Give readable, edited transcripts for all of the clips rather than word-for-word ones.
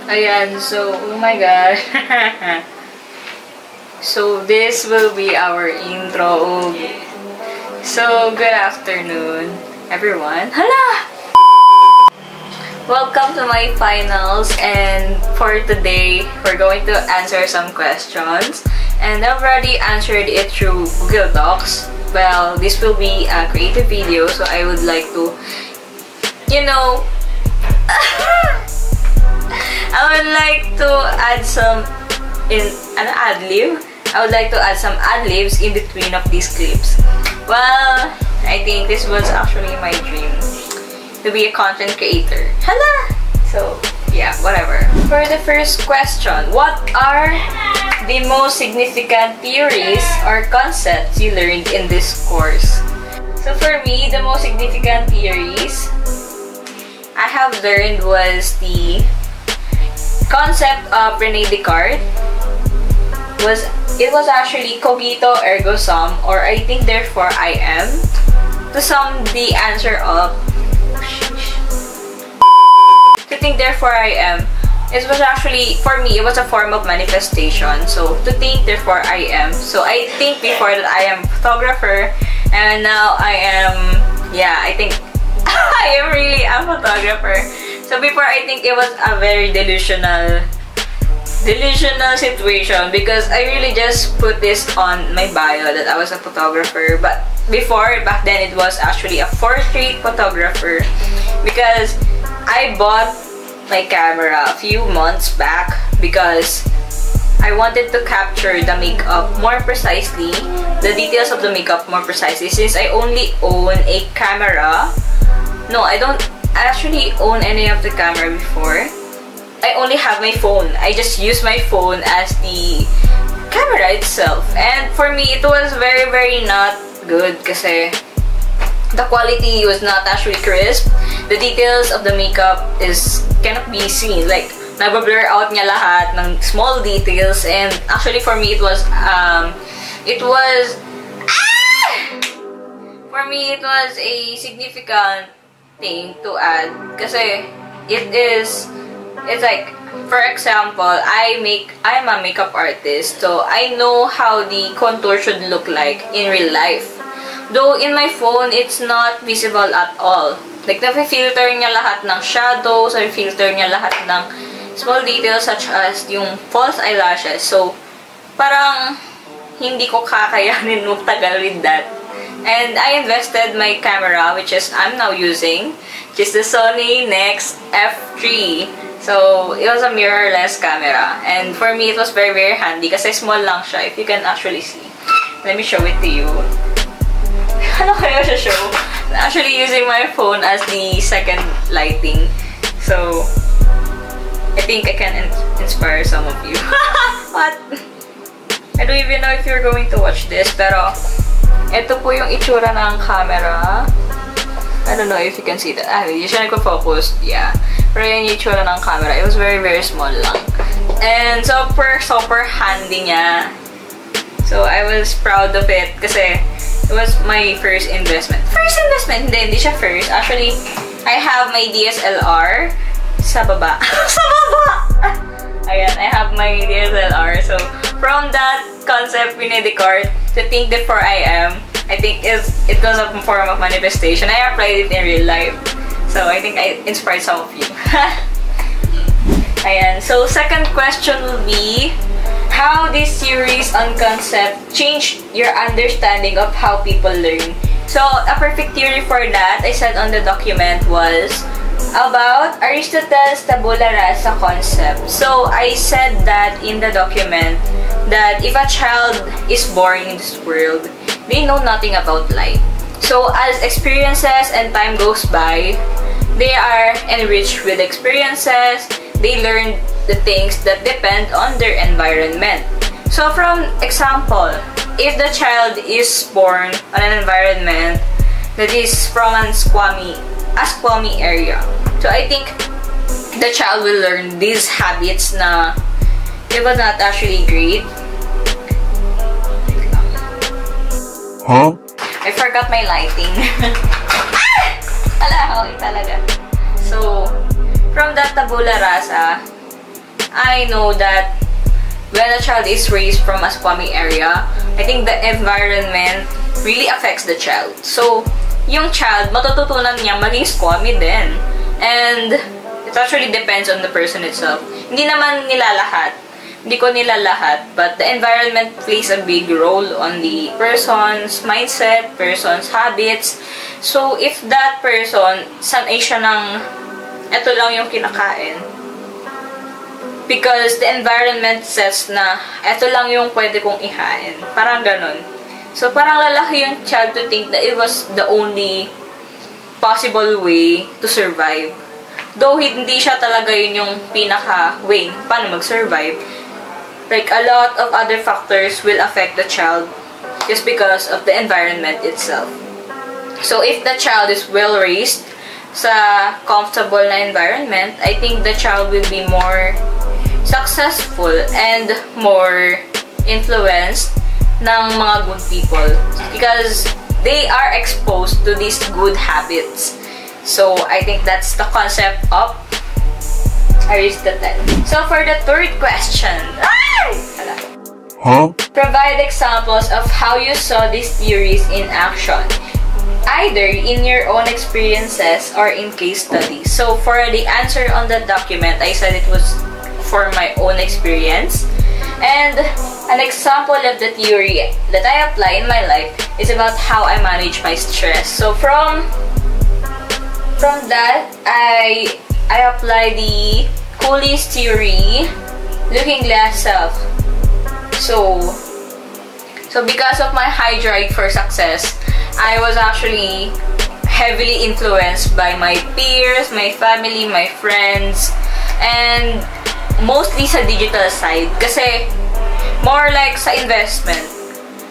Ayan, so, oh my god. So, this will be our intro. So, good afternoon, everyone. Hala! Welcome to my finals, and for today, we're going to answer some questions. And I've already answered it through Google Docs. Well, this will be a creative video, so I would like to, you know, I would like to add some ad-lib. I would like to add some ad-libs in between of these clips. Well, I think this was actually my dream, to be a content creator. Hala! So, yeah, whatever. For the first question, what are the most significant theories or concepts you learned in this course? So for me, the most significant theories I have learned was the concept of René Descartes. It was actually cogito ergo sum, or I think therefore I am, to sum the answer of to think therefore I am. It was actually, for me, it was a form of manifestation. So, to think therefore I am. So, I think before that I am a photographer, and now I am, yeah, I think I am really a photographer. So, before, I think it was a very delusional situation, because I really just put this on my bio that I was a photographer. But before, back then, it was actually a portrait photographer, because I bought my camera a few months back because I wanted to capture the makeup more precisely, the details of the makeup more precisely, since I only own a camera. No, I don't actually own any of the camera before. I only have my phone. I just use my phone as the camera itself. And for me, it was very, very not good kasi the quality was not actually crisp. The details of the makeup cannot be seen. Like, nag-blur out niya lahat ng small details. And actually, for me, for me, it was a significant thing to add. Kasi, it's like, for example, I'm a makeup artist. So, I know how the contour should look like in real life. Though, in my phone, it's not visible at all. Like, na-filter niya lahat ng shadows, na-filter niya lahat ng small details such as yung false eyelashes. So, parang hindi ko kakayanin magtagal with that. And I invested my camera, which is I'm now using, which is the Sony NEX F3. So, it was a mirrorless camera. And for me, it was very, very handy kasi small lang siya, if you can actually see. Let me show it to you. Ano kaya siya show? Actually using my phone as the second lighting. So, I think I can inspire some of you. What? I don't even know if you're going to watch this, pero ito po yung itsura ng camera. I don't know if you can see that. Hindi siya nagpo-focus. Yeah. Pero yung itsura ng camera. It was very, very small lang. And super handy niya. So, I was proud of it kasi it was my first investment. Hindi siya first. Actually, I have my DSLR sa baba. Sa baba! Ayan, I have my DSLR. So, from that concept, René Descartes, to think before I am, I think it was a form of manifestation. I applied it in real life. So, I think I inspired some of you. Ayan. So, second question will be, how this series on concept changed your understanding of how people learn. So, a perfect theory for that, I said on the document, was about Aristotle's tabula rasa concept. So, I said that in the document that if a child is born in this world, they know nothing about life. So, as experiences and time goes by, they are enriched with experiences. They learn the things that depend on their environment. So, from example, if the child is born on an environment that is from a squammy area, so I think the child will learn these habits na it was not actually great. Huh? I forgot my lighting. Ala, okay talaga. So, from that tabula rasa, I know that when a child is raised from a squammy area, I think the environment really affects the child. So, yung child, matututunan niya maging squammy din. And it actually depends on the person itself. Hindi naman nila lahat. Hindi ko nila lahat. But the environment plays a big role on the person's mindset, person's habits. So, if that person, sanay siya ng eto lang yung kinakain, because the environment says na eto lang yung pwede kong ihain. Parang ganun. So, parang lalaki yung child to think that it was the only possible way to survive. Though, hindi siya talaga yun yung pinaka-way paano mag-survive. Like, a lot of other factors will affect the child just because of the environment itself. So, if the child is well-raised sa comfortable na environment, I think the child will be more successful and more influenced ng mga good people because they are exposed to these good habits. So, I think that's the concept of Aristotle. So, for the third question, provide examples of how you saw these theories in action, either in your own experiences or in case studies. So, for the answer on the document, I said it was for my own experience. And an example of the theory that I apply in my life is about how I manage my stress. So, from that, I apply the Cooley's theory, looking glass self. So because of my high drive for success, I was actually heavily influenced by my peers, my family, my friends, and mostly sa digital side. Kasi more like sa investment.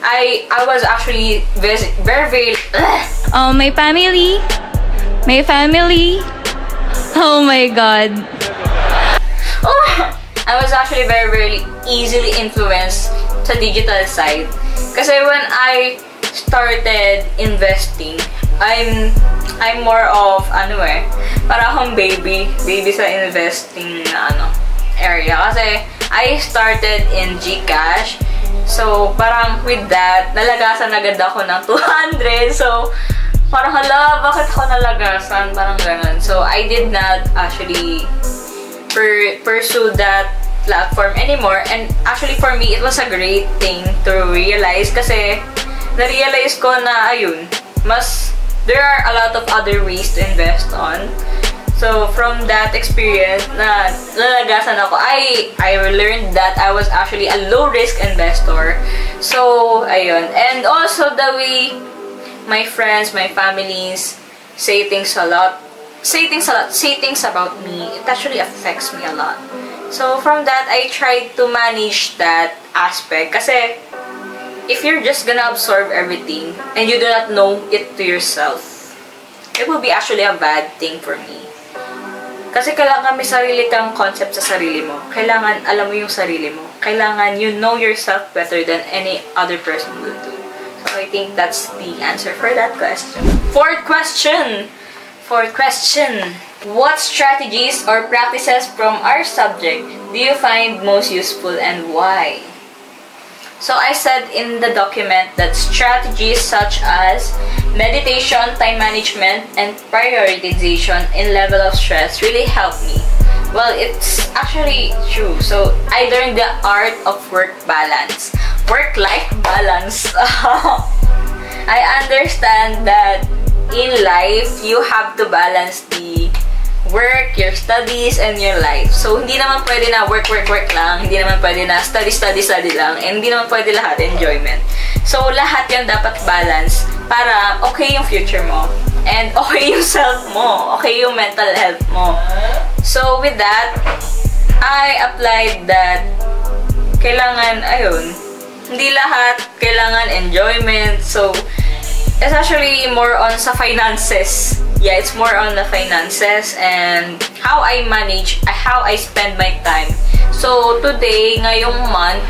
I was actually very my family. Oh my god. I was actually very easily influenced sa digital side. Kasi when I started investing, I'm more of para akong baby sa investing na area. Kasi I started in GCash. So parang with that, nalagasan agad ako ng 200. So parang hala, bakit ako nalagasan? Parang ganun. So I did not actually pursue that platform anymore, and actually for me it was a great thing to realize kasi na-realize ko na there are a lot of other ways to invest on. So from that experience na nalagasan ako, I learned that I was actually a low risk investor. So ayun, and also the way my friends, my families say things about me, it actually affects me a lot. So from that, I tried to manage that aspect. Kasi if you're just gonna absorb everything and you do not know it to yourself, it will be actually a bad thing for me. Kasi kailangan may sarili kang concept sa sarili mo. Kailangan alam mo yung sarili mo. Kailangan you know yourself better than any other person will do. So I think that's the answer for that question. Fourth question. What strategies or practices from our subject do you find most useful and why? So I said in the document that strategies such as meditation, time management, and prioritization in level of stress really help me. Well, it's actually true. So I learned the art of work-life balance. I understand that in life, you have to balance the work, your studies, and your life. So, hindi naman pwede na work lang. Hindi naman pwede na study lang. And hindi naman pwede lahat enjoyment. So, lahat yan dapat balance para okay yung future mo. And okay yung self mo. Okay yung mental health mo. So, with that, I applied that kailangan, hindi lahat kailangan enjoyment. So, it's actually more on sa finances. Yeah, it's more on the finances and how I manage, how I spend my time. So, today, ngayong month,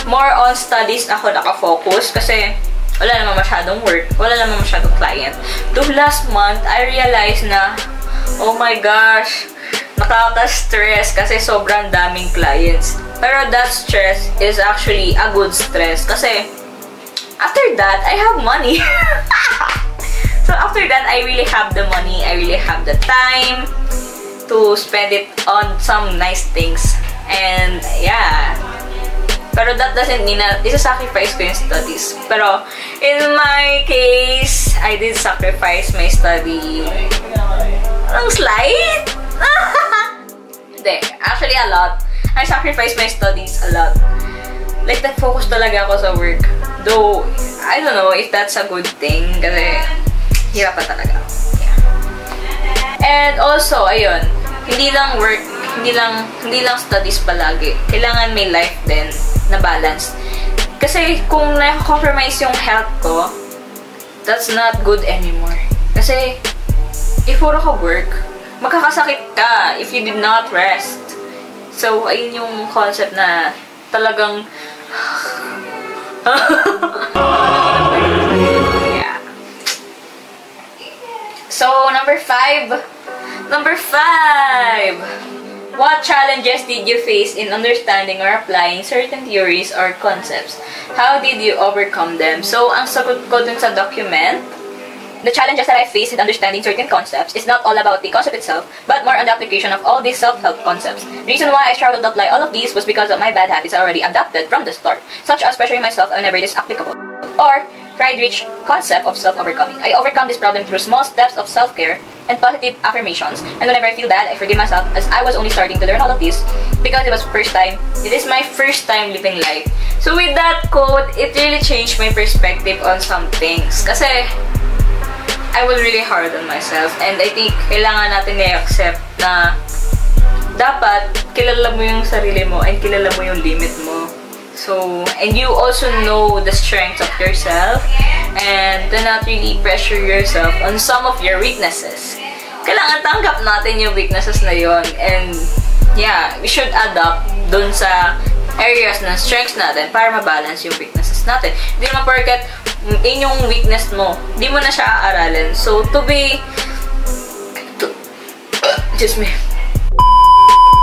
more on studies ako nakafocus kasi wala naman masyadong work, wala naman masyadong client. Though last month, I realized na, oh my gosh, nakaka-stress kasi sobrang daming clients. Pero that stress is actually a good stress kasi after that, I have money. So after that, I really have the money, I really have the time to spend it on some nice things. And yeah. Pero that doesn't mean na isa-sacrifice ko yung studies. Pero in my case, I did sacrifice my study. Ang slight? Hindi. Actually, a lot. I sacrificed my studies a lot. Like, nag-focus talaga ako sa work. Though, I don't know if that's a good thing. Kasi, hirap pa talaga. Yeah. And also, ayun, hindi lang work, hindi lang studies palagi. Kailangan may life din na balance. Kasi kung na-compromise yung health ko, that's not good anymore. Kasi if puro ka work, magkakasakit ka if you did not rest. So, ayun yung concept na talagang yeah. So, number 5. What challenges did you face in understanding or applying certain theories or concepts? How did you overcome them? So, ang sagot ko dun sa document, the challenges that I faced in understanding certain concepts is not all about the concept itself, but more on the application of all these self-help concepts. The reason why I struggled to apply all of these was because of my bad habits already adopted from the start, such as pressuring myself whenever it is applicable, or Friedrich concept of self-overcoming. I overcome this problem through small steps of self-care and positive affirmations, and whenever I feel bad, I forgive myself as I was only starting to learn all of this because it is my first time living life. So with that quote, it really changed my perspective on some things. Kasi I was really hard on myself, and I think kailangan natin i-accept na dapat kilala mo yung sarili mo and kilala mo yung limit mo. So, and you also know the strengths of yourself and do not really pressure yourself on some of your weaknesses. Kailangan tanggap natin yung weaknesses na yon, and yeah, we should adapt dun sa areas ng strengths natin para mabalance yung weaknesses natin. Hindi naman porket in yung weakness mo, hindi mo na siya aaralin. So, just me.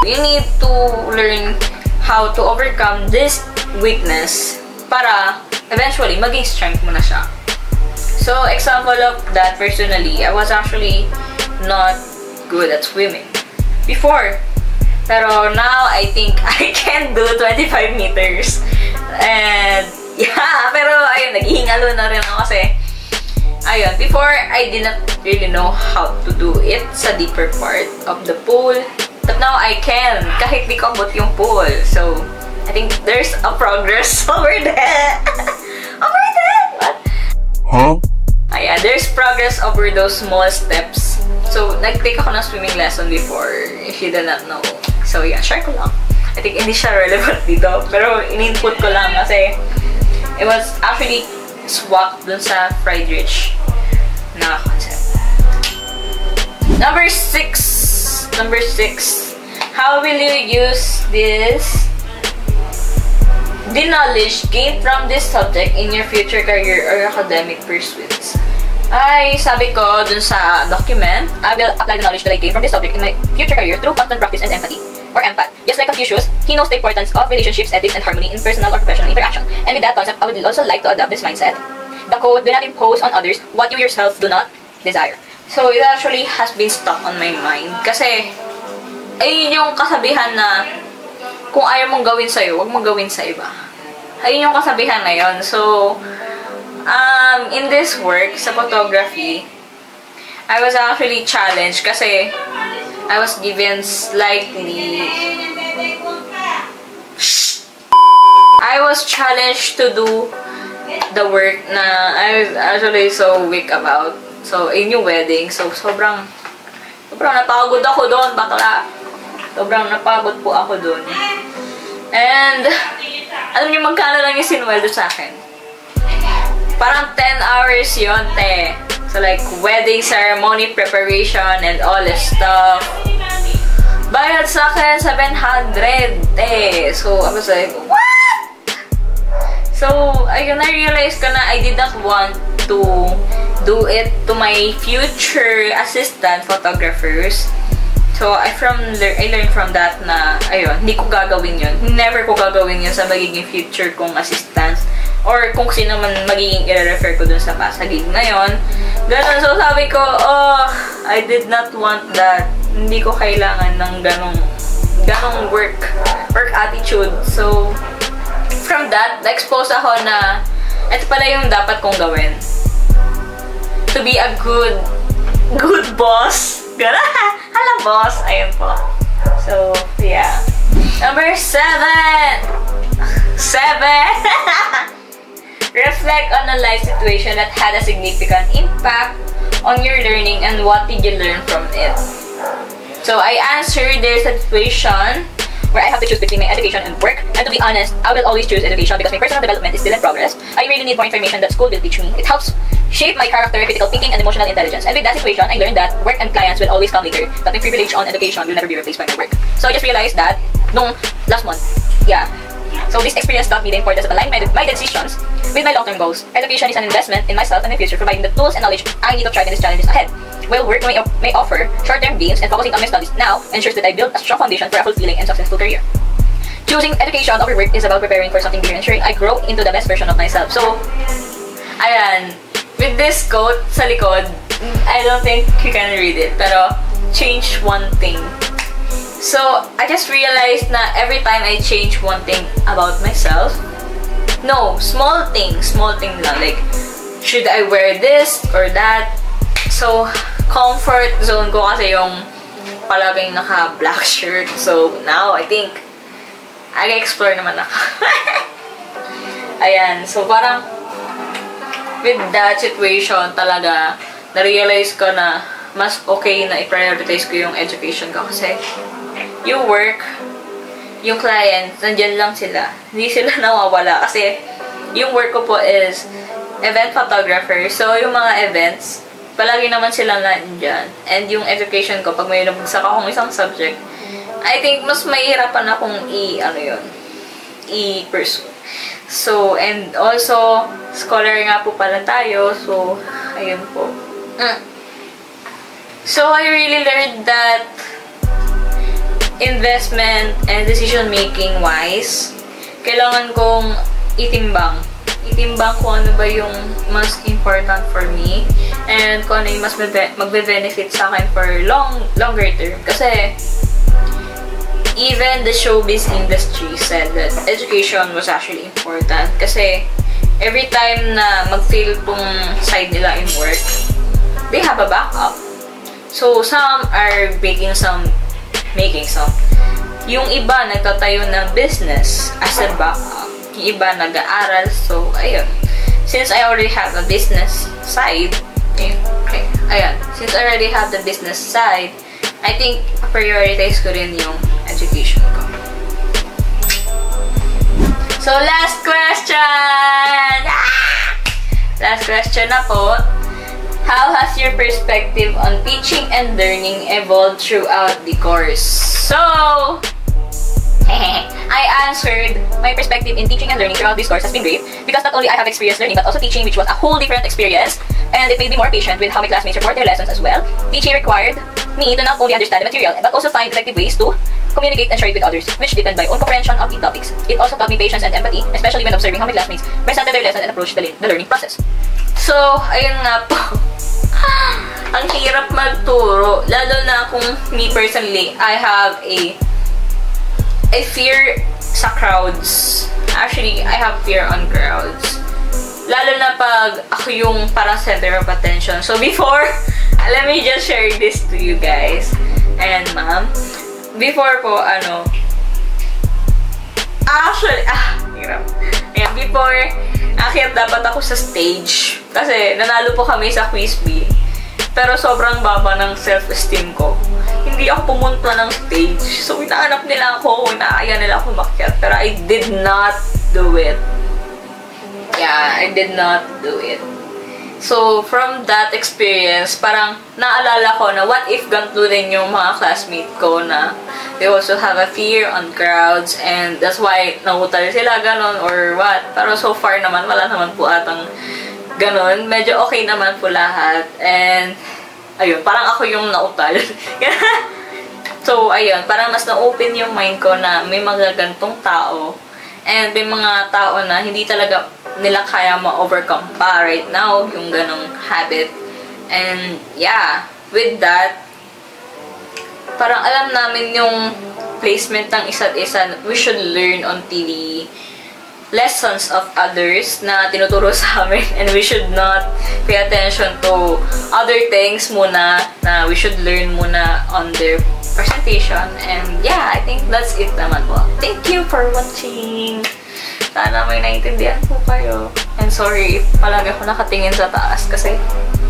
You need to learn how to overcome this weakness para eventually maging strength mo na siya. So, example of that, personally, I was actually not good at swimming before. Pero now, I think I can do 25 meters. And, yeah, pero ayun, naghihingalo na rin ako kasi, ayun, before, I didn't really know how to do it sa deeper part of the pool. But now, I can, kahit di ko abot yung pool. So, I think there's a progress over there. Over there? What? Huh? Ayan, there's progress over those small steps. So, nag-take ako ng swimming lesson before, if you did not know. So, yeah, share ko lang. I think hindi siya relevant dito, pero in-input ko lang kasi it was actually swapped dun sa Friedrich na concept. Number 6. How will you use the knowledge gained from this subject in your future career or academic pursuits? Ay, sabi ko dun sa document, I will apply the knowledge that I gained from this subject in my future career through constant practice and empathy, or empath. Just like Confucius, he knows the importance of relationships, ethics, and harmony in personal or professional interaction. And with that concept, I would also like to adopt this mindset. The quote, do not impose on others what you yourself do not desire. So, it actually has been stuck on my mind. Kasi, ayun yung kasabihan na kung ayaw mong gawin sa'yo, huwag mong gawin sa iba. Ayun yung kasabihan na yun. So, in this work, sa photography, I was actually challenged kasi I was given slightly... I was challenged to do the work na I was actually so weak about. So, in yung wedding, so sobrang napagod ako doon, bakla. Sobrang napagod po ako doon. And, alam niyo magkano lang yung sinweldo sa akin? Parang 10 hours yun, te. So, like, wedding ceremony preparation and all this stuff. Bayad sa akin, 700, te. So, I was like, what? So, ayun, na-realize ko na I did not want to do it to my future assistant photographers. So, I learned from that na, ayun, hindi ko gagawin yun. Never ko gagawin yun sa magiging future kong assistants or kung sino man magiging i-refer ko dun sa pasagig na yun. Ganon. So, sabi ko, oh, I did not want that. Hindi ko kailangan ng ganong work attitude. So, from that, na-expose ako na ito pala yung dapat kong gawin. To be a good boss. Hala, boss. Ayun po. So, yeah. Number 7. Reflect on a life situation that had a significant impact on your learning and what did you learn from it. So, I answered there's a situation where I have to choose between my education and work. And to be honest, I will always choose education because my personal development is still in progress. I really need more information that school will teach me. It helps shape my character, critical thinking, and emotional intelligence. And with that situation, I learned that work and clients will always come later, but my privilege on education will never be replaced by my work. So I just realized that nung last month. Yeah. So this experience taught me the importance of aligning my decisions with my long-term goals. Education is an investment in myself and my future, providing the tools and knowledge I need to thrive in these challenges ahead. While work may offer short-term gains, and focusing on my studies now ensures that I build a strong foundation for a fulfilling and successful career. Choosing education over work is about preparing for something bigger, ensuring I grow into the best version of myself. So, ayan. With this quote sa likod, I don't think you can read it, pero change one thing. So, I just realized na every time I change one thing about myself, no, small thing lang, like, should I wear this or that? So, comfort zone ko kasi yung palaging naka-black shirt. So, now, I think, I-explore naman ako. Ayan, so parang, with that situation talaga, na-realize ko na mas okay na i-prioritize ko yung education ko kasi yung work, yung clients, nandyan lang sila. Hindi sila nawawala kasi yung work ko po is event photographer. So, yung mga events, palagi naman sila nandyan. And yung education ko, pag may nabagsak akong isang subject, I think mas mahirapan akong i-pursue. So, and also, scholar nga po pala tayo. So, ayun po. So, I really learned that investment and decision-making wise, kailangan kong itimbang kung ano ba yung mas important for me and kung ano yung mas magbe-benefit sa akin for longer term. Kasi, even the showbiz industry said that education was actually important kasi every time na mag-fail tong side nila in work, they have a backup. So, some are making some. Yung iba, nagtatayo ng business as a backup. Yung iba, nag-aaral. So, ayun. Since I already have a business side, since I already have the business side, I think prioritize ko rin yung education ko. So, last question! Last question na po. How has your perspective on teaching and learning evolved throughout the course? So, I answered my perspective in teaching and learning throughout this course has been great because not only I have experience learning but also teaching, which was a whole different experience, and it made me more patient with how my classmates report their lessons as well. Teaching required me to not only understand the material but also find effective ways to communicate and share it with others, which deepened my own comprehension of the topics. It also taught me patience and empathy, especially when observing how my classmates presented their lesson and approached the learning process. So, ayun nga po. Ang hirap magturo, lalo na kung me personally, I have a fear sa crowds. Actually, I have fear on crowds. Lalo na pag ako yung parang center of attention. So, before, let me just share this to you guys. And ma'am, before po, actually, hirap. Ayan, before, akyat dapat ako sa stage. Kasi, nanalo po kami sa quiz bee. Pero sobrang baba ng self-esteem ko. Hindi ako pumunta ng stage. So, hinahanap nila ako, inaaya nila ako makyat. Pero I did not do it. Yeah, I did not do it. So, from that experience, parang naalala ko na what if ganito din yung mga classmate ko na they also have a fear on crowds and that's why nautal sila, ganon, or what. Pero so far naman, wala naman po atang ganon. Medyo okay naman po lahat. And, ayun, parang ako yung nautal. So, ayun, parang mas na-open yung mind ko na may mga gantong tao. And may mga tao na hindi talaga nila kaya ma-overcome pa right now, yung ganong habit. And, yeah, with that, parang alam namin yung placement ng isa't isa. We should learn on the lessons of others na tinuturo sa amin, and we should not pay attention to other things muna, na we should learn muna on their presentation. And yeah, I think that's it naman po. Thank you for watching. Sana may naintindihan po kayo. And sorry if palagi ako nakatingin sa taas kasi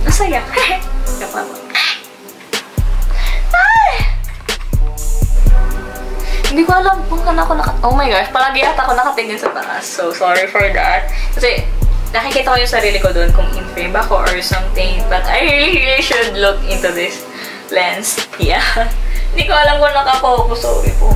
nasaya. Hindi ko alam kung saan ako oh my gosh, palagi yata ako nakatingin sa taas. So, sorry for that. Kasi, nakikita ko yung sarili ko doon kung in frame ako or something. But I really should look into this lens. Yeah. Hindi ko alam kung nakafocus. Sorry po.